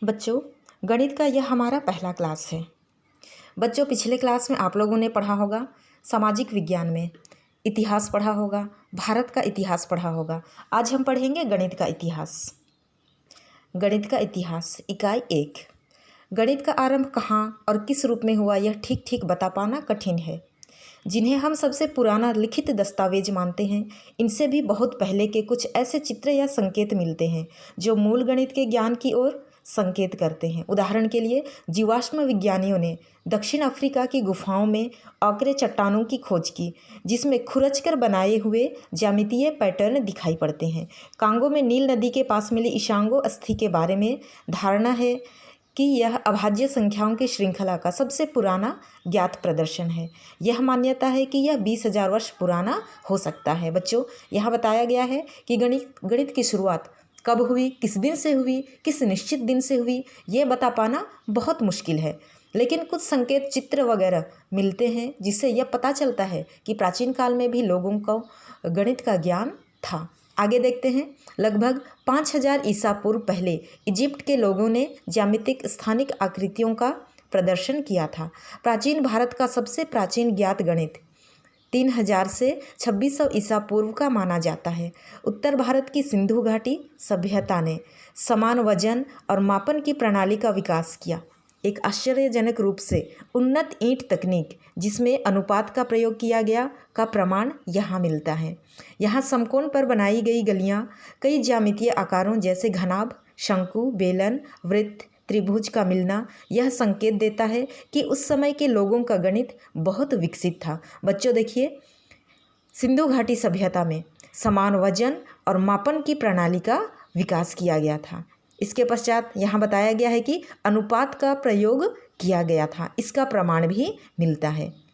बच्चों, गणित का यह हमारा पहला क्लास है। बच्चों, पिछले क्लास में आप लोगों ने पढ़ा होगा सामाजिक विज्ञान में, इतिहास पढ़ा होगा, भारत का इतिहास पढ़ा होगा। आज हम पढ़ेंगे गणित का इतिहास। गणित का इतिहास इकाई 1। गणित का आरंभ कहाँ और किस रूप में हुआ, यह ठीक ठीक बता पाना कठिन है। जिन्हें हम सबसे पुराना लिखित दस्तावेज मानते हैं, इनसे भी बहुत पहले के कुछ ऐसे चित्र या संकेत मिलते हैं जो मूल गणित के ज्ञान की ओर संकेत करते हैं। उदाहरण के लिए जीवाश्म विज्ञानियों ने दक्षिण अफ्रीका की गुफाओं में आकरे चट्टानों की खोज की, जिसमें खुरचकर बनाए हुए ज्यामितीय पैटर्न दिखाई पड़ते हैं। कांगो में नील नदी के पास मिली ईशांगो अस्थि के बारे में धारणा है कि यह अभाज्य संख्याओं की श्रृंखला का सबसे पुराना ज्ञात प्रदर्शन है। यह मान्यता है कि यह 20,000 वर्ष पुराना हो सकता है। बच्चों, यहाँ बताया गया है कि गणित की शुरुआत कब हुई, किस दिन से हुई, किस निश्चित दिन से हुई, ये बता पाना बहुत मुश्किल है। लेकिन कुछ संकेत, चित्र वगैरह मिलते हैं जिससे यह पता चलता है कि प्राचीन काल में भी लोगों को गणित का ज्ञान था। आगे देखते हैं। लगभग 5000 ईसा पूर्व पहले इजिप्ट के लोगों ने ज्यामितिक स्थानिक आकृतियों का प्रदर्शन किया था। प्राचीन भारत का सबसे प्राचीन ज्ञात गणित 3000 से 2600 ईसा पूर्व का माना जाता है। उत्तर भारत की सिंधु घाटी सभ्यता ने समान वजन और मापन की प्रणाली का विकास किया। एक आश्चर्यजनक रूप से उन्नत ईंट तकनीक, जिसमें अनुपात का प्रयोग किया गया, का प्रमाण यहाँ मिलता है। यहाँ समकोण पर बनाई गई गलियाँ कई ज्यामितीय आकारों जैसे घनाभ, शंकु, बेलन, वृत्त, त्रिभुज का मिलना यह संकेत देता है कि उस समय के लोगों का गणित बहुत विकसित था। बच्चों देखिए, सिंधु घाटी सभ्यता में समान वजन और मापन की प्रणाली का विकास किया गया था। इसके पश्चात यहाँ बताया गया है कि अनुपात का प्रयोग किया गया था, इसका प्रमाण भी मिलता है।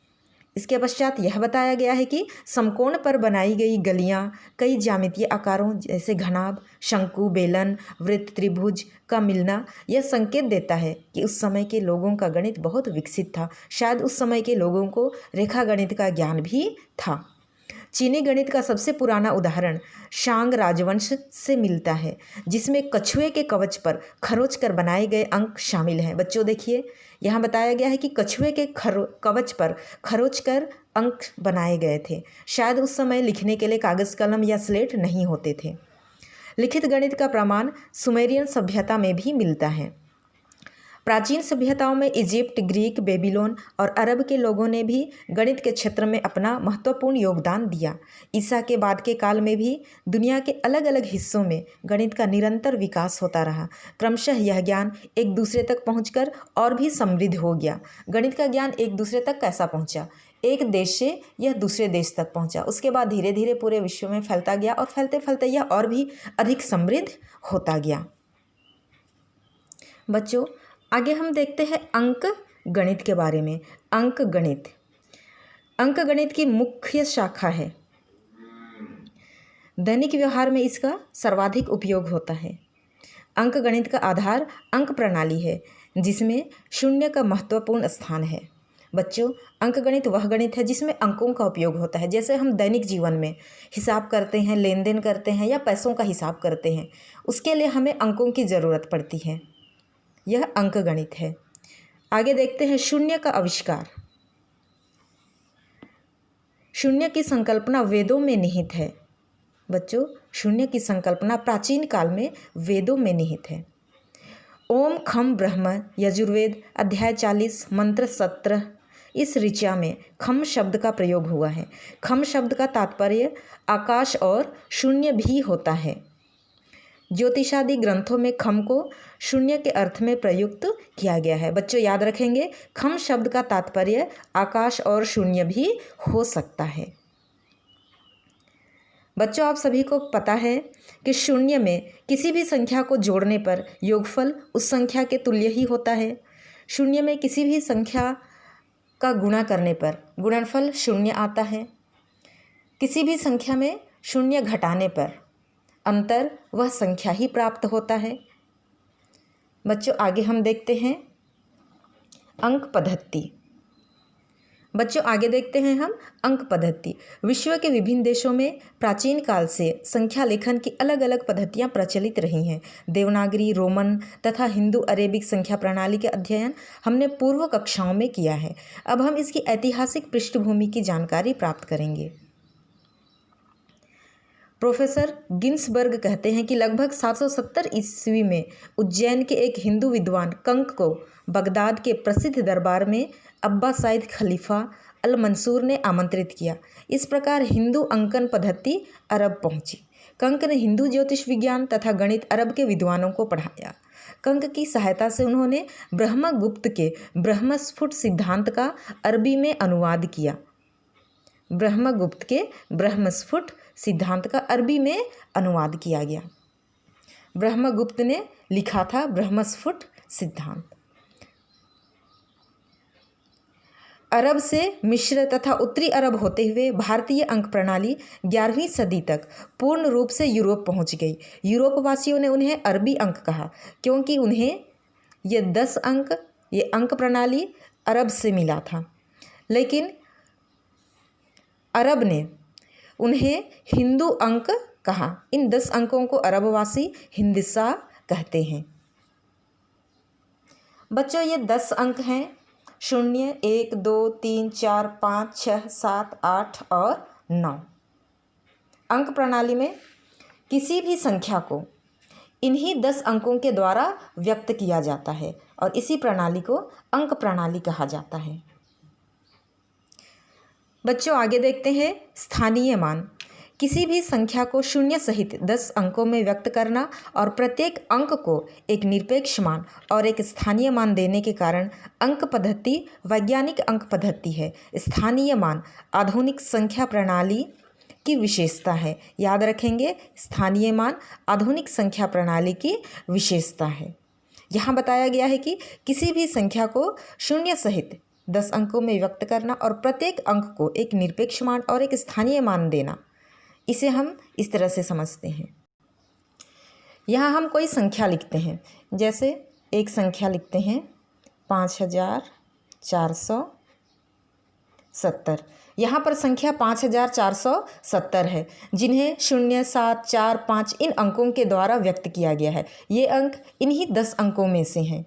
इसके पश्चात यह बताया गया है कि समकोण पर बनाई गई गलियाँ कई ज्यामितीय आकारों जैसे घनाभ, शंकु, बेलन, वृत्त, त्रिभुज का मिलना यह संकेत देता है कि उस समय के लोगों का गणित बहुत विकसित था। शायद उस समय के लोगों को रेखा गणित का ज्ञान भी था। चीनी गणित का सबसे पुराना उदाहरण शांग राजवंश से मिलता है, जिसमें कछुए के कवच पर खरोच कर बनाए गए अंक शामिल हैं। बच्चों देखिए, यहाँ बताया गया है कि कछुए के कवच पर खरोच कर अंक बनाए गए थे। शायद उस समय लिखने के लिए कागज़ कलम या स्लेट नहीं होते थे। लिखित गणित का प्रमाण सुमेरियन सभ्यता में भी मिलता है। प्राचीन सभ्यताओं में इजिप्ट, ग्रीक, बेबीलोन और अरब के लोगों ने भी गणित के क्षेत्र में अपना महत्वपूर्ण योगदान दिया। ईसा के बाद के काल में भी दुनिया के अलग अलग हिस्सों में गणित का निरंतर विकास होता रहा। क्रमशः यह ज्ञान एक दूसरे तक पहुंचकर और भी समृद्ध हो गया। गणित का ज्ञान एक दूसरे तक कैसा पहुंचा? एक देश से यह दूसरे देश तक पहुंचा, उसके बाद धीरे धीरे पूरे विश्व में फैलता गया और फैलते फैलते यह और भी अधिक समृद्ध होता गया। बच्चों, आगे हम देखते हैं अंक गणित के बारे में। अंक गणित की मुख्य शाखा है। दैनिक व्यवहार में इसका सर्वाधिक उपयोग होता है। अंक गणित का आधार अंक प्रणाली है, जिसमें शून्य का महत्वपूर्ण स्थान है। बच्चों, अंक गणित वह गणित है जिसमें अंकों का उपयोग होता है। जैसे हम दैनिक जीवन में हिसाब करते हैं, लेन देन करते हैं या पैसों का हिसाब करते हैं, उसके लिए हमें अंकों की ज़रूरत पड़ती है। यह अंक गणित है। आगे देखते हैं शून्य का आविष्कार। शून्य की संकल्पना वेदों में निहित है। बच्चों, शून्य की संकल्पना प्राचीन काल में वेदों में निहित है। ओम खम ब्रह्म, यजुर्वेद अध्याय 40 मंत्र 17, इस ऋचा में खम शब्द का प्रयोग हुआ है। खम शब्द का तात्पर्य आकाश और शून्य भी होता है। ज्योतिषादि ग्रंथों में खम को शून्य के अर्थ में प्रयुक्त किया गया है। बच्चों याद रखेंगे, खम शब्द का तात्पर्य आकाश और शून्य भी हो सकता है। बच्चों, आप सभी को पता है कि शून्य में किसी भी संख्या को जोड़ने पर योगफल उस संख्या के तुल्य ही होता है। शून्य में किसी भी संख्या का गुणा करने पर गुणनफल शून्य आता है। किसी भी संख्या में शून्य घटाने पर अंतर वह संख्या ही प्राप्त होता है। बच्चों, आगे हम देखते हैं अंक पद्धति। बच्चों आगे देखते हैं हम अंक पद्धति। विश्व के विभिन्न देशों में प्राचीन काल से संख्या लेखन की अलग अलग पद्धतियां प्रचलित रही हैं। देवनागरी, रोमन तथा हिंदू अरेबिक संख्या प्रणाली के अध्ययन हमने पूर्व कक्षाओं में किया है। अब हम इसकी ऐतिहासिक पृष्ठभूमि की जानकारी प्राप्त करेंगे। प्रोफेसर गिन्सबर्ग कहते हैं कि लगभग 770 ईस्वी में उज्जैन के एक हिंदू विद्वान कंक को बगदाद के प्रसिद्ध दरबार में अब्बासाइद खलीफा अल मंसूर ने आमंत्रित किया। इस प्रकार हिंदू अंकन पद्धति अरब पहुंची। कंक ने हिंदू ज्योतिष विज्ञान तथा गणित अरब के विद्वानों को पढ़ाया। कंक की सहायता से उन्होंने ब्रह्मगुप्त के ब्रह्मस्फुट सिद्धांत का अरबी में अनुवाद किया। ब्रह्मगुप्त के ब्रह्मस्फुट सिद्धांत का अरबी में अनुवाद किया गया। ब्रह्मगुप्त ने लिखा था ब्रह्मस्फुट सिद्धांत। अरब से मिस्र तथा उत्तरी अरब होते हुए भारतीय अंक प्रणाली 11वीं सदी तक पूर्ण रूप से यूरोप पहुंच गई। यूरोप वासियों ने उन्हें अरबी अंक कहा क्योंकि उन्हें ये अंक प्रणाली अरब से मिला था, लेकिन अरब ने उन्हें हिंदू अंक कहा। इन 10 अंकों को अरबवासी हिंदिसा कहते हैं। बच्चों ये 10 अंक हैं 0, 1, 2, 3, 4, 5, 6, 7, 8 और 9। अंक प्रणाली में किसी भी संख्या को इन्हीं 10 अंकों के द्वारा व्यक्त किया जाता है और इसी प्रणाली को अंक प्रणाली कहा जाता है। बच्चों आगे देखते हैं स्थानीय मान। किसी भी संख्या को 0 सहित 10 अंकों में व्यक्त करना और प्रत्येक अंक को एक निरपेक्ष मान और एक स्थानीय मान देने के कारण अंक पद्धति वैज्ञानिक अंक पद्धति है। स्थानीय मान आधुनिक संख्या प्रणाली की विशेषता है। याद रखेंगे, स्थानीय मान आधुनिक संख्या प्रणाली की विशेषता है। यहाँ बताया गया है कि किसी भी संख्या को 0 सहित 10 अंकों में व्यक्त करना और प्रत्येक अंक को एक निरपेक्ष मान और एक स्थानीय मान देना, इसे हम इस तरह से समझते हैं। यहाँ हम कोई संख्या लिखते हैं, जैसे एक संख्या लिखते हैं 5470। यहाँ पर संख्या 5470 है, जिन्हें 0, 7, 4, 5 इन अंकों के द्वारा व्यक्त किया गया है। ये अंक इन्हीं 10 अंकों में से हैं।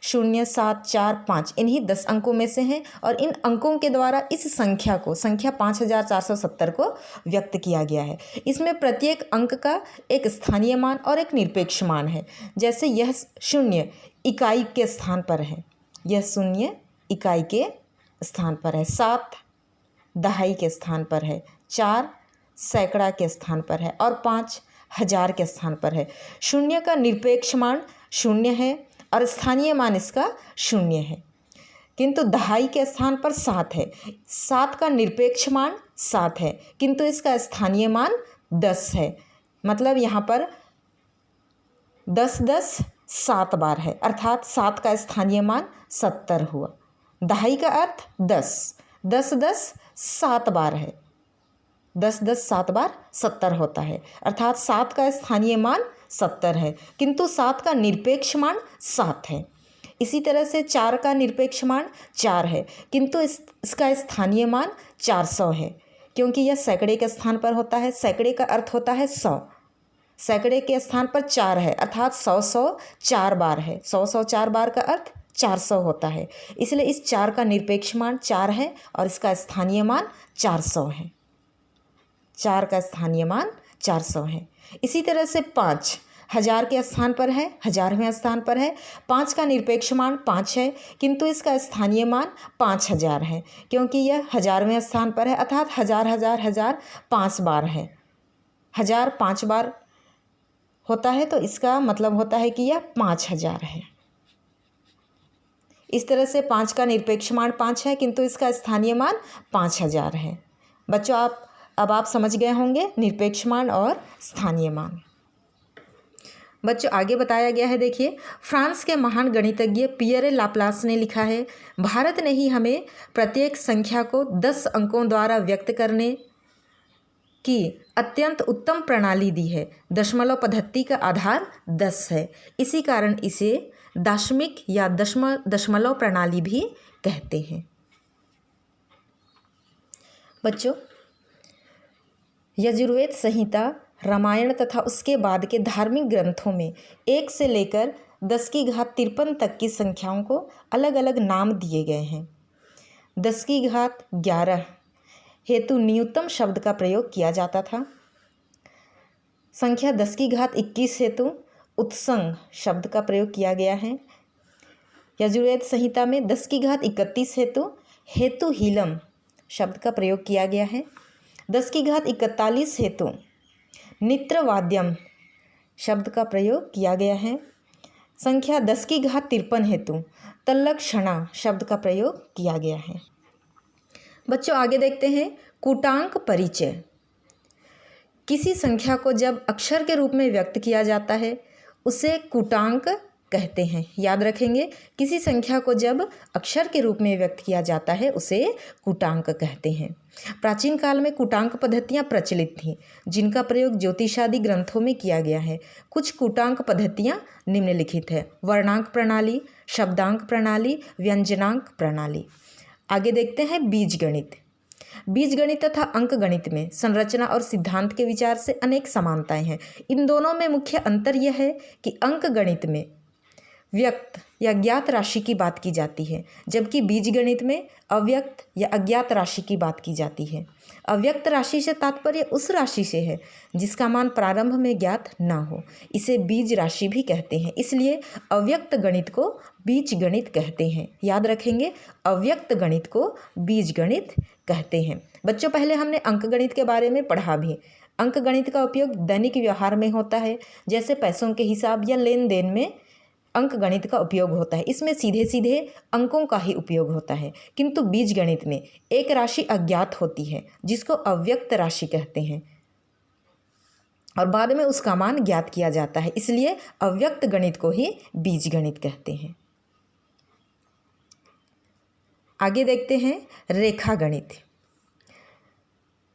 0, 7, 4, 5 इन्हीं 10 अंकों में से हैं और इन अंकों के द्वारा इस संख्या 5470 को व्यक्त किया गया है। इसमें प्रत्येक अंक का एक स्थानीय मान और एक निरपेक्ष मान है। जैसे यह 0 इकाई के स्थान पर है, यह 0 इकाई के स्थान पर है, 7 दहाई के स्थान पर है, 4 सैकड़ा के स्थान पर है और 5 हजार के स्थान पर है। 0 का निरपेक्ष मान 0 है और स्थानीय मान इसका 0 है, किंतु दहाई के स्थान पर 7 है। 7 का निरपेक्ष मान 7 है, किंतु इसका स्थानीय मान 10 है। मतलब यहाँ पर 10 10 7 बार है, अर्थात 7 का स्थानीय मान 70 हुआ। दहाई का अर्थ 10 10 10 7 बार है, 10 10 7 बार 70 होता है, अर्थात 7 का स्थानीय मान 70 है, किंतु 7 का निरपेक्ष मान 7 है। इसी तरह से 4 का निरपेक्ष मान 4 है, किंतु इसका स्थानीय मान 400 है, क्योंकि यह सैकड़े के स्थान पर होता है। सैकड़े का अर्थ होता है 100, सैकड़े के स्थान पर 4 है, अर्थात 100 4 बार है। 100 4 बार का अर्थ 400 होता है, इसलिए इस 4 का निरपेक्ष मान 4 है और इसका स्थानीय मान 400 है। 4 का स्थानीय मान 400 है। इसी तरह से 5 हजार के स्थान पर है, 1000वें स्थान पर है। 5 का निरपेक्ष मान 5 है, किंतु इसका स्थानीय मान 5000 है, क्योंकि यह 1000वें स्थान पर है, अर्थात 1000 1000 1000 5 बार है। 1000 5 बार होता है, तो इसका मतलब होता है कि यह 5000 है। इस तरह से 5 का निरपेक्ष मान 5 है, किंतु इसका स्थानीय मान 5000 है। बच्चों अब आप समझ गए होंगे निरपेक्ष मान और स्थानीय मान। बच्चों आगे बताया गया है, देखिए, फ्रांस के महान गणितज्ञ पियरे लाप्लास ने लिखा है, भारत ने ही हमें प्रत्येक संख्या को 10 अंकों द्वारा व्यक्त करने की अत्यंत उत्तम प्रणाली दी है। दशमलव पद्धति का आधार 10 है, इसी कारण इसे दाशमिक या दशमलव प्रणाली भी कहते हैं। बच्चों, यजुर्वेद संहिता, रामायण तथा उसके बाद के धार्मिक ग्रंथों में 1 से लेकर 10 की घात 53 तक की संख्याओं को अलग अलग नाम दिए गए हैं। 10 की घात 11 हेतु न्यूनतम शब्द का प्रयोग किया जाता था। संख्या 10 की घात 21 हेतु उत्संग शब्द का प्रयोग किया गया है। यजुर्वेद संहिता में 10 की घात 31 हेतु हीलम शब्द का प्रयोग किया गया है। 10 की घात 41 हेतु नित्रवाद्यम शब्द का प्रयोग किया गया है। संख्या 10 की घात 53 हेतु तल्लक्षणा शब्द का प्रयोग किया गया है। बच्चों, आगे देखते हैं कूटांक परिचय। किसी संख्या को जब अक्षर के रूप में व्यक्त किया जाता है उसे कूटांक कहते हैं। याद रखेंगे, किसी संख्या को जब अक्षर के रूप में व्यक्त किया जाता है उसे कूटांक कहते हैं। प्राचीन काल में कूटांक पद्धतियाँ प्रचलित थीं, जिनका प्रयोग ज्योतिषादि ग्रंथों में किया गया है। कुछ कूटांक पद्धतियाँ निम्नलिखित है: वर्णांक प्रणाली, शब्दांक प्रणाली, व्यंजनांक प्रणाली। आगे देखते हैं बीजगणित। बीजगणित तथा अंक गणित में संरचना और सिद्धांत के विचार से अनेक समानताएं हैं। इन दोनों में मुख्य अंतर यह है कि अंक गणित में व्यक्त या ज्ञात राशि की बात की जाती है, जबकि बीजगणित में अव्यक्त या अज्ञात राशि की बात की जाती है। अव्यक्त राशि से तात्पर्य उस राशि से है जिसका मान प्रारंभ में ज्ञात ना हो। इसे बीज राशि भी कहते हैं, इसलिए अव्यक्त गणित को बीज गणित कहते हैं। याद रखेंगे, अव्यक्त गणित को बीज गणित कहते हैं। बच्चों, पहले हमने अंक गणित के बारे में पढ़ा भी। अंक गणित का उपयोग दैनिक व्यवहार में होता है, जैसे पैसों के हिसाब या लेन देन में अंक गणित का उपयोग होता है। इसमें सीधे सीधे अंकों का ही उपयोग होता है, किंतु बीज गणित में एक राशि अज्ञात होती है जिसको अव्यक्त राशि कहते हैं और बाद में उसका मान ज्ञात किया जाता है, इसलिए अव्यक्त गणित को ही बीज गणित कहते हैं। आगे देखते हैं रेखा गणित।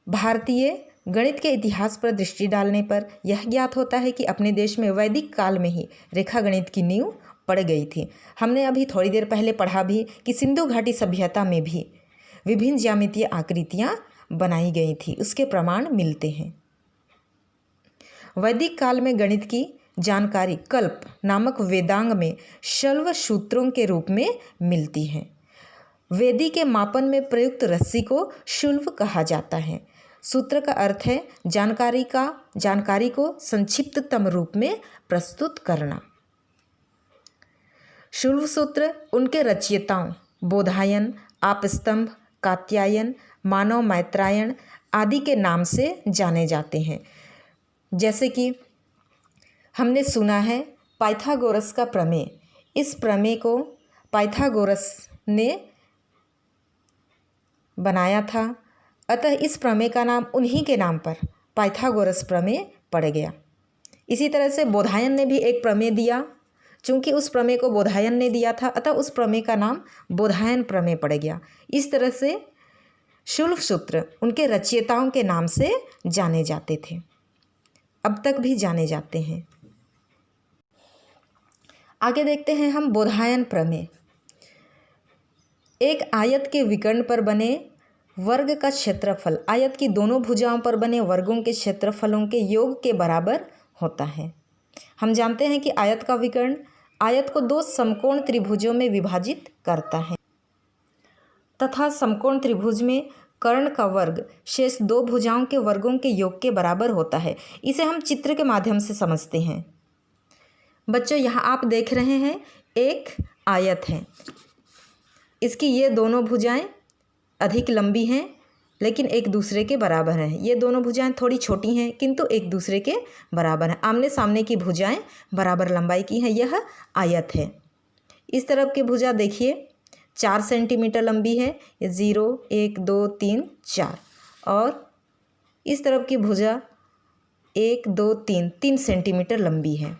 भारतीय गणित के इतिहास पर दृष्टि डालने पर यह ज्ञात होता है कि अपने देश में वैदिक काल में ही रेखा गणित की नींव पड़ गई थी। हमने अभी थोड़ी देर पहले पढ़ा भी कि सिंधु घाटी सभ्यता में भी विभिन्न ज्यामितीय आकृतियाँ बनाई गई थी, उसके प्रमाण मिलते हैं। वैदिक काल में गणित की जानकारी कल्प नामक वेदांग में शल्व सूत्रों के रूप में मिलती है। वेदी के मापन में प्रयुक्त रस्सी को शुल्व कहा जाता है। सूत्र का अर्थ है जानकारी को संक्षिप्ततम रूप में प्रस्तुत करना। शुल्व सूत्र उनके रचयिताओं बोधायन, आपस्तंभ, कात्यायन, मानव मैत्रायण आदि के नाम से जाने जाते हैं। जैसे कि हमने सुना है पाइथागोरस का प्रमेय। इस प्रमेय को पाइथागोरस ने बनाया था, अतः इस प्रमेय का नाम उन्हीं के नाम पर पाइथागोरस प्रमेय पड़ गया। इसी तरह से बोधायन ने भी एक प्रमेय दिया। चूंकि उस प्रमेय को बोधायन ने दिया था, अतः उस प्रमेय का नाम बोधायन प्रमेय पड़ गया। इस तरह से शुल्व सूत्र उनके रचयिताओं के नाम से जाने जाते थे, अब तक भी जाने जाते हैं। आगे देखते हैं हम बोधायन प्रमेय। एक आयत के विकर्ण पर बने वर्ग का क्षेत्रफल आयत की दोनों भुजाओं पर बने वर्गों के क्षेत्रफलों के योग के बराबर होता है। हम जानते हैं कि आयत का विकर्ण आयत को 2 समकोण त्रिभुजों में विभाजित करता है तथा समकोण त्रिभुज में कर्ण का वर्ग शेष 2 भुजाओं के वर्गों के योग के बराबर होता है। इसे हम चित्र के माध्यम से समझते हैं। बच्चों, यहाँ आप देख रहे हैं एक आयत है, इसकी ये दोनों भुजाएं अधिक लंबी हैं लेकिन एक दूसरे के बराबर हैं। ये दोनों भुजाएं थोड़ी छोटी हैं किंतु एक दूसरे के बराबर हैं। आमने सामने की भुजाएं बराबर लंबाई की हैं। यह आयत है। इस तरफ की भुजा देखिए 4 सेंटीमीटर लंबी है, ये 0 1 2 3 4, और इस तरफ की भुजा 1 2 3 सेंटीमीटर लंबी है।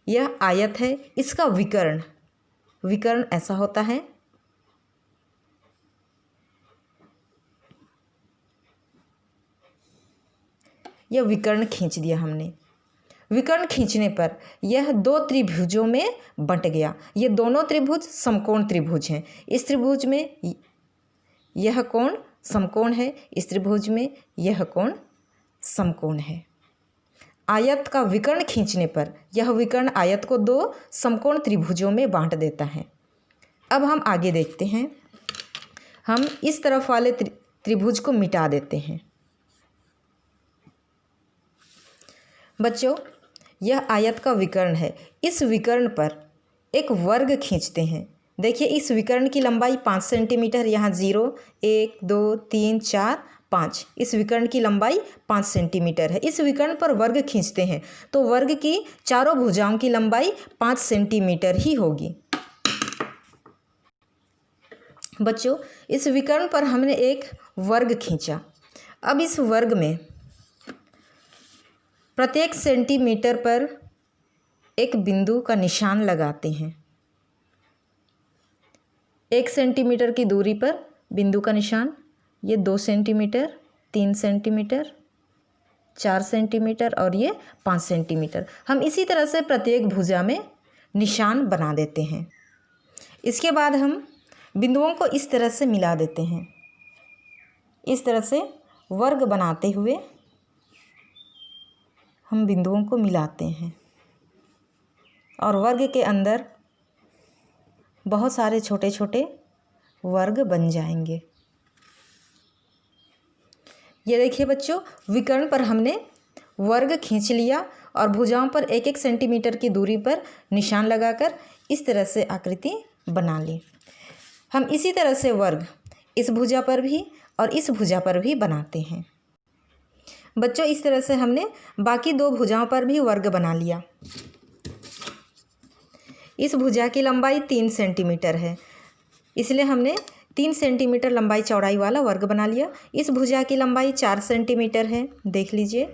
यह आयत है। इसका विकर्ण ऐसा होता है। यह विकर्ण खींच दिया हमने। विकर्ण खींचने पर यह 2 त्रिभुजों में बंट गया। ये दोनों त्रिभुज समकोण त्रिभुज हैं। इस त्रिभुज में यह कोण समकोण है, इस त्रिभुज में यह कोण समकोण है। आयत का विकर्ण खींचने पर यह विकर्ण आयत को दो समकोण त्रिभुजों में बांट देता है। अब हम आगे देखते हैं। हम इस तरफ वाले त्रिभुज को मिटा देते हैं। बच्चों, यह आयत का विकर्ण है। इस विकर्ण पर एक वर्ग खींचते हैं। देखिए, इस विकर्ण की लंबाई 5 सेंटीमीटर, यहाँ 0, 1, 2, 3, 4, 5, इस विकर्ण की लंबाई 5 सेंटीमीटर है। इस विकर्ण पर वर्ग खींचते हैं तो वर्ग की चारों भुजाओं की लंबाई 5 सेंटीमीटर ही होगी। बच्चों, इस विकर्ण पर हमने एक वर्ग खींचा। अब इस वर्ग में प्रत्येक सेंटीमीटर पर एक बिंदु का निशान लगाते हैं। 1 सेंटीमीटर की दूरी पर बिंदु का निशान, ये 2 सेंटीमीटर, 3 सेंटीमीटर, 4 सेंटीमीटर और ये 5 सेंटीमीटर। हम इसी तरह से प्रत्येक भुजा में निशान बना देते हैं। इसके बाद हम बिंदुओं को इस तरह से मिला देते हैं। इस तरह से वर्ग बनाते हुए हम बिंदुओं को मिलाते हैं और वर्ग के अंदर बहुत सारे छोटे छोटे वर्ग बन जाएंगे। ये देखिए बच्चों, विकर्ण पर हमने वर्ग खींच लिया और भुजाओं पर 1-1 सेंटीमीटर की दूरी पर निशान लगाकर इस तरह से आकृति बना ली। हम इसी तरह से वर्ग इस भुजा पर भी और इस भुजा पर भी बनाते हैं। बच्चों, इस तरह से हमने बाकी 2 भुजाओं पर भी वर्ग बना लिया। इस भुजा की लंबाई 3 सेंटीमीटर है, इसलिए हमने 3 सेंटीमीटर लंबाई चौड़ाई वाला वर्ग बना लिया। इस भुजा की लंबाई 4 सेंटीमीटर है, देख लीजिए,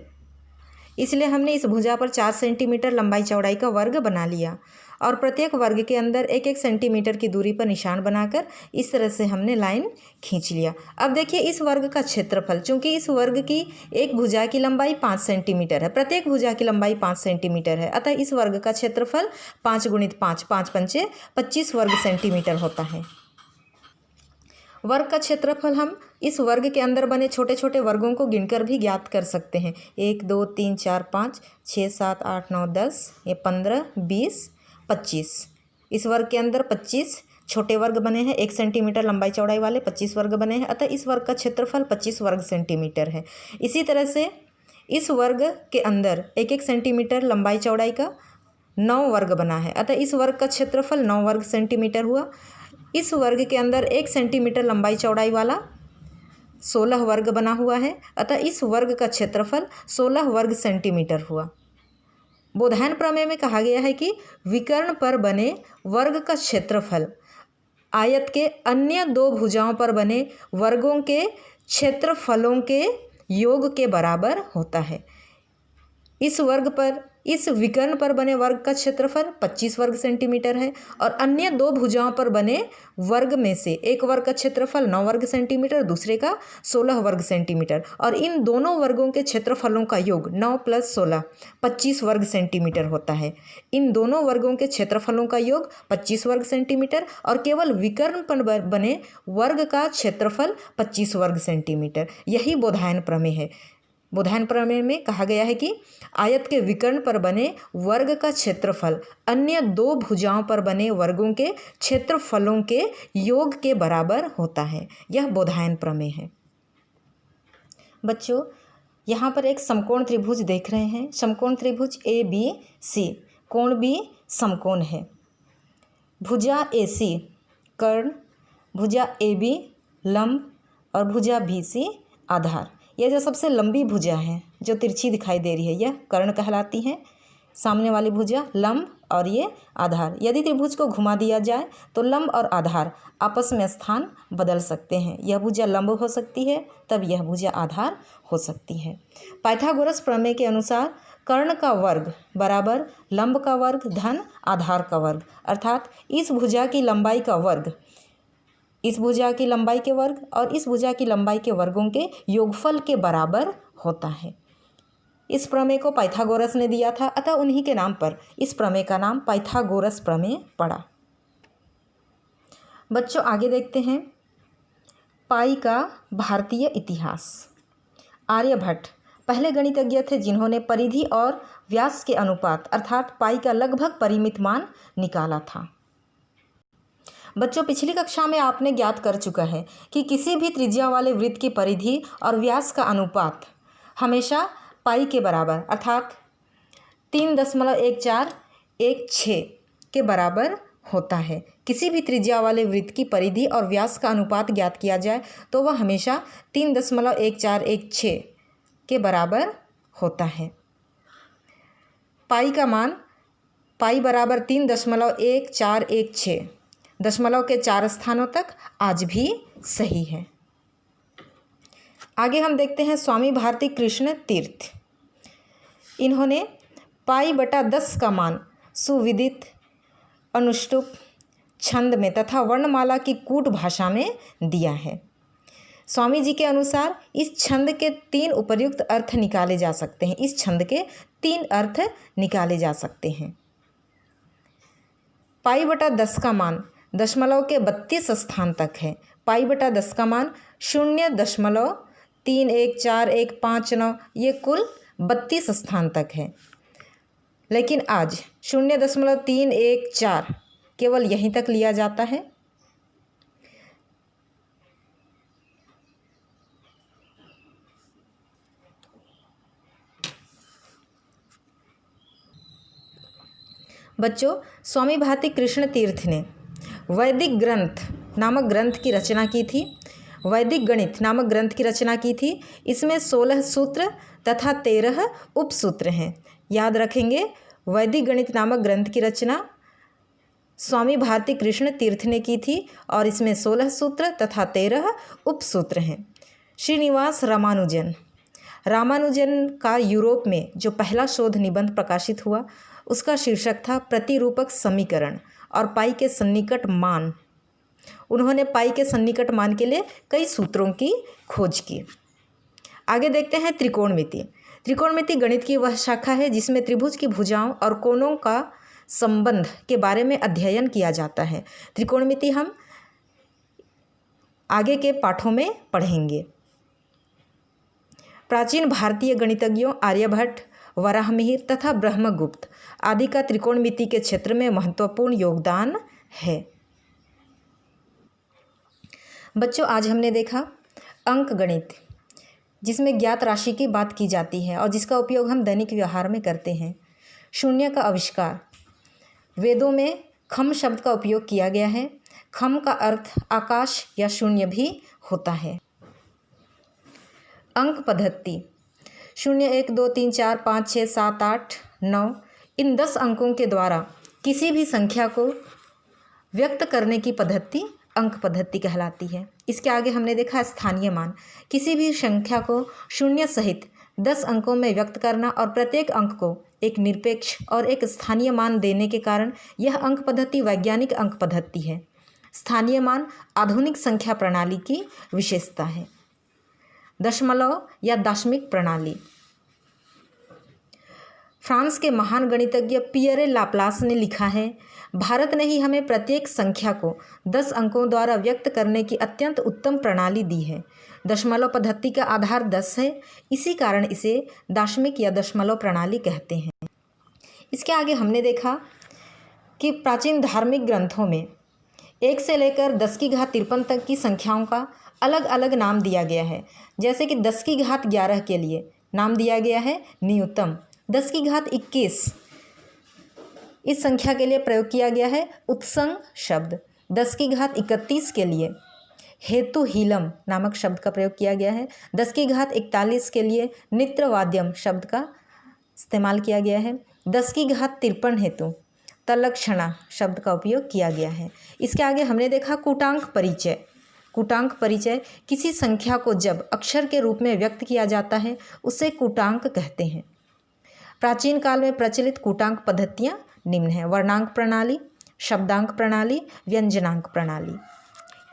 इसलिए हमने इस भुजा पर 4 सेंटीमीटर लंबाई चौड़ाई का वर्ग बना लिया और प्रत्येक वर्ग के अंदर 1-1 सेंटीमीटर की दूरी पर निशान बनाकर इस तरह से हमने लाइन खींच लिया। अब देखिए, इस वर्ग का क्षेत्रफल, चूंकि इस वर्ग की एक भुजा की लंबाई 5 सेंटीमीटर है, प्रत्येक भुजा की लंबाई 5 सेंटीमीटर है, अतः इस वर्ग का क्षेत्रफल 5 × 5, 5 × 5 = 25 वर्ग सेंटीमीटर होता है। वर्ग का क्षेत्रफल हम इस वर्ग के अंदर बने छोटे छोटे वर्गों को गिनकर भी ज्ञात कर सकते हैं। 1, 2, 3, 4, 5, 6, 7, 8, 9, 10, ये 15, 20, 25। इस वर्ग के अंदर 25 छोटे वर्ग बने हैं, 1 सेंटीमीटर लंबाई चौड़ाई वाले 25 वर्ग बने हैं, अतः इस वर्ग का क्षेत्रफल 25 वर्ग सेंटीमीटर है। इसी तरह से इस वर्ग के अंदर 1-1 सेंटीमीटर लंबाई चौड़ाई का 9 वर्ग बना है, अतः इस वर्ग का क्षेत्रफल 9 वर्ग सेंटीमीटर हुआ। इस वर्ग के अंदर 1 सेंटीमीटर लंबाई चौड़ाई वाला 16 वर्ग बना हुआ है, अतः इस वर्ग का क्षेत्रफल 16 वर्ग सेंटीमीटर हुआ। बोधायन प्रमेय में कहा गया है कि विकर्ण पर बने वर्ग का क्षेत्रफल आयत के अन्य 2 भुजाओं पर बने वर्गों के क्षेत्रफलों के योग के बराबर होता है। इस विकर्ण पर बने वर्ग का क्षेत्रफल 25 वर्ग सेंटीमीटर है और अन्य 2 भुजाओं पर बने वर्ग में से एक वर्ग का क्षेत्रफल 9 वर्ग सेंटीमीटर, दूसरे का 16 वर्ग सेंटीमीटर, और इन दोनों वर्गों के क्षेत्रफलों का योग 9 + 16 25 वर्ग सेंटीमीटर होता है। इन दोनों वर्गों के क्षेत्रफलों का योग 25 वर्ग सेंटीमीटर और केवल विकर्ण पर बने वर्ग का क्षेत्रफल 25 वर्ग सेंटीमीटर। यही बोधायन प्रमेय है। बोधायन प्रमेय में कहा गया है कि आयत के विकर्ण पर बने वर्ग का क्षेत्रफल अन्य 2 भुजाओं पर बने वर्गों के क्षेत्रफलों के योग के बराबर होता है। यह बोधायन प्रमेय है। बच्चों, यहाँ पर एक समकोण त्रिभुज देख रहे हैं। समकोण त्रिभुज ABC, कोण B समकोण है। भुजा AC कर्ण, भुजा AB लंब और भुजा BC आधार। यह जो सबसे लंबी भुजा है जो तिरछी दिखाई दे रही है, यह कर्ण कहलाती है। सामने वाली भुजा लंब और ये आधार। यदि त्रिभुज को घुमा दिया जाए तो लंब और आधार आपस में स्थान बदल सकते हैं। यह भुजा लंब हो सकती है, तब यह भुजा आधार हो सकती है। पाइथागोरस प्रमेय के अनुसार कर्ण का वर्ग बराबर लंब का वर्ग धन आधार का वर्ग, अर्थात इस भुजा की लंबाई का वर्ग इस भुजा की लंबाई के वर्ग और इस भुजा की लंबाई के वर्गों के योगफल के बराबर होता है। इस प्रमेय को पाइथागोरस ने दिया था, अतः उन्हीं के नाम पर इस प्रमेय का नाम पाइथागोरस प्रमेय पड़ा। बच्चों, आगे देखते हैं। पाई का भारतीय इतिहास। आर्यभट्ट पहले गणितज्ञ थे जिन्होंने परिधि और व्यास के अनुपात अर्थात पाई का लगभग परिमित मान निकाला था। बच्चों, पिछली कक्षा में आपने ज्ञात कर चुका है कि किसी भी त्रिज्या वाले वृत्त की परिधि और व्यास का अनुपात हमेशा पाई के बराबर अर्थात 3.1416 के बराबर होता है। किसी भी त्रिज्या वाले वृत्त की परिधि और व्यास का अनुपात ज्ञात किया जाए तो वह हमेशा 3.1416 के बराबर होता है। पाई का मान पाई बराबर 3.1416 दशमलव के 4 स्थानों तक आज भी सही है। आगे हम देखते हैं स्वामी भारती कृष्ण तीर्थ। इन्होंने पाई बटा 10 का मान सुविदित, अनुष्टुप, छंद में तथा वर्णमाला की कूट भाषा में दिया है। स्वामी जी के अनुसार इस छंद के 3 उपर्युक्त अर्थ निकाले जा सकते हैं। इस छंद के 3 अर्थ निकाले जा सकते हैं। पाई बटा 10 का मान दशमलव के 32 स्थान तक है। पाई बटा 10 का मान 0.31415 ये कुल 32 स्थान तक है, लेकिन आज 0.314 केवल यहीं तक लिया जाता है। बच्चों, स्वामी भारती कृष्ण तीर्थ ने वैदिक ग्रंथ नामक ग्रंथ की रचना की थी। वैदिक गणित नामक ग्रंथ की रचना की थी। इसमें 16 सूत्र तथा 13 उपसूत्र हैं। याद रखेंगे, वैदिक गणित नामक ग्रंथ की रचना स्वामी भारती कृष्ण तीर्थ ने की थी और इसमें 16 सूत्र तथा 13 उपसूत्र हैं। श्रीनिवास रामानुजन का यूरोप में जो पहला शोध निबंध प्रकाशित हुआ उसका शीर्षक था प्रतिरूपक समीकरण और पाई के सन्निकट मान। उन्होंने पाई के सन्निकट मान के लिए कई सूत्रों की खोज की। आगे देखते हैं त्रिकोणमिति। त्रिकोणमिति गणित की वह शाखा है जिसमें त्रिभुज की भुजाओं और कोणों का संबंध के बारे में अध्ययन किया जाता है। त्रिकोणमिति हम आगे के पाठों में पढ़ेंगे। प्राचीन भारतीय गणितज्ञों आर्यभट्ट, वराहमिहिर तथा ब्रह्मगुप्त आदि का त्रिकोणमिति के क्षेत्र में महत्वपूर्ण योगदान है। बच्चों, आज हमने देखा अंक गणित, जिसमें ज्ञात राशि की बात की जाती है और जिसका उपयोग हम दैनिक व्यवहार में करते हैं। शून्य का आविष्कार। वेदों में खम शब्द का उपयोग किया गया है। खम का अर्थ आकाश या शून्य भी होता है। अंक पद्धति 0, 1, 2, 3, 4, 5, 6, 7, 8, 9 इन 10 अंकों के द्वारा किसी भी संख्या को व्यक्त करने की पद्धति अंक पद्धति कहलाती है। इसके आगे हमने देखा स्थानीय मान। किसी भी संख्या को शून्य सहित 10 अंकों में व्यक्त करना और प्रत्येक अंक को एक निरपेक्ष और एक स्थानीय मान देने के कारण यह अंक पद्धति वैज्ञानिक अंक पद्धति है। स्थानीय मान आधुनिक संख्या प्रणाली की विशेषता है। दशमलव या दाशमिक प्रणाली। फ्रांस के महान गणितज्ञ पियरे लाप्लास ने लिखा है, भारत ने ही हमें प्रत्येक संख्या को 10 अंकों द्वारा व्यक्त करने की अत्यंत उत्तम प्रणाली दी है। दशमलव पद्धति का आधार 10 है, इसी कारण इसे दाशमिक या दशमलव प्रणाली कहते हैं। इसके आगे हमने देखा कि प्राचीन धार्मिक ग्रंथों में 1 से लेकर 10⁻53 तक की संख्याओं का अलग अलग नाम दिया गया है। जैसे कि 10⁻11 के लिए नाम दिया गया है न्यूनतम। 10⁻21 इस संख्या के लिए प्रयोग किया गया है उत्संग शब्द। 10⁻31 के लिए हेतुहीलम नामक शब्द का प्रयोग किया गया है। 10⁻41 के लिए नित्रवाद्यम शब्द का इस्तेमाल किया गया है। 10⁻53 हेतु तलक्षणा शब्द का उपयोग किया गया है। इसके आगे हमने देखा कूटांक परिचय। कूटांक परिचय किसी संख्या को जब अक्षर के रूप में व्यक्त किया जाता है उसे कूटांक कहते हैं। प्राचीन काल में प्रचलित कूटांक पद्धतियाँ निम्न हैं: वर्णांक प्रणाली, शब्दांक प्रणाली, व्यंजनांक प्रणाली।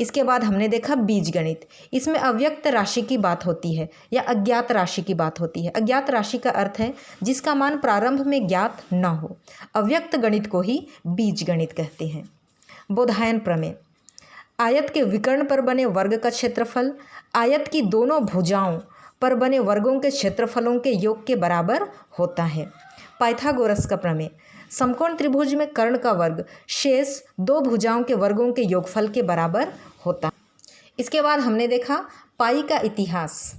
इसके बाद हमने देखा बीजगणित। इसमें अव्यक्त राशि की बात होती है या अज्ञात राशि की बात होती है। अज्ञात राशि का अर्थ है जिसका मान प्रारंभ में ज्ञात न हो। अव्यक्त गणित को ही बीजगणित कहते हैं। बोधायन प्रमेय। आयत के विकर्ण पर बने वर्ग का क्षेत्रफल आयत की दोनों भुजाओं पर बने वर्गों के क्षेत्रफलों के योग के बराबर होता है। पाइथागोरस का प्रमेय, समकोण त्रिभुज में कर्ण का वर्ग शेष दो भुजाओं के वर्गों के योगफल के बराबर होता है। इसके बाद हमने देखा पाई का इतिहास।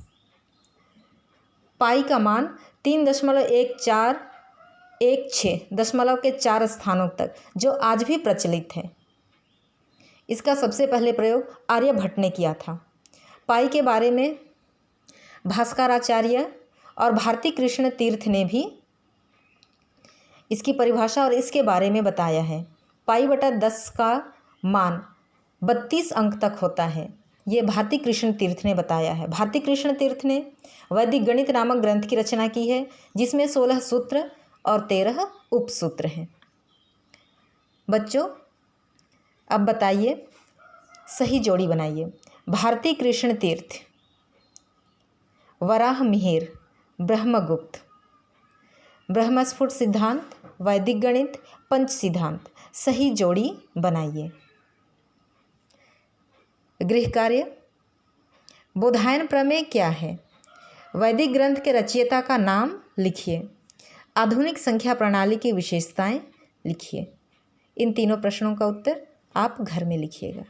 पाई का मान 3.1416 स्थानों तक जो आज भी प्रचलित है। इसका सबसे पहले प्रयोग आर्यभट्ट ने किया था। पाई के बारे में भास्कराचार्य और भारती कृष्ण तीर्थ ने भी इसकी परिभाषा और इसके बारे में बताया है। पाई बटा 10 का मान 32 अंक तक होता है, ये भारती कृष्ण तीर्थ ने बताया है। भारती कृष्ण तीर्थ ने वैदिक गणित नामक ग्रंथ की रचना की है जिसमें 16 सूत्र और 13 उपसूत्र हैं। बच्चों अब बताइए, सही जोड़ी बनाइए। भारती कृष्ण तीर्थ, वराह मिहिर, ब्रह्मगुप्त, ब्रह्मस्फुट सिद्धांत, वैदिक गणित, पंच सिद्धांत, सही जोड़ी बनाइए। गृह कार्य, बोधायन प्रमेय क्या है? वैदिक ग्रंथ के रचयिता का नाम लिखिए। आधुनिक संख्या प्रणाली की विशेषताएं लिखिए। इन तीनों प्रश्नों का उत्तर आप घर में लिखिएगा।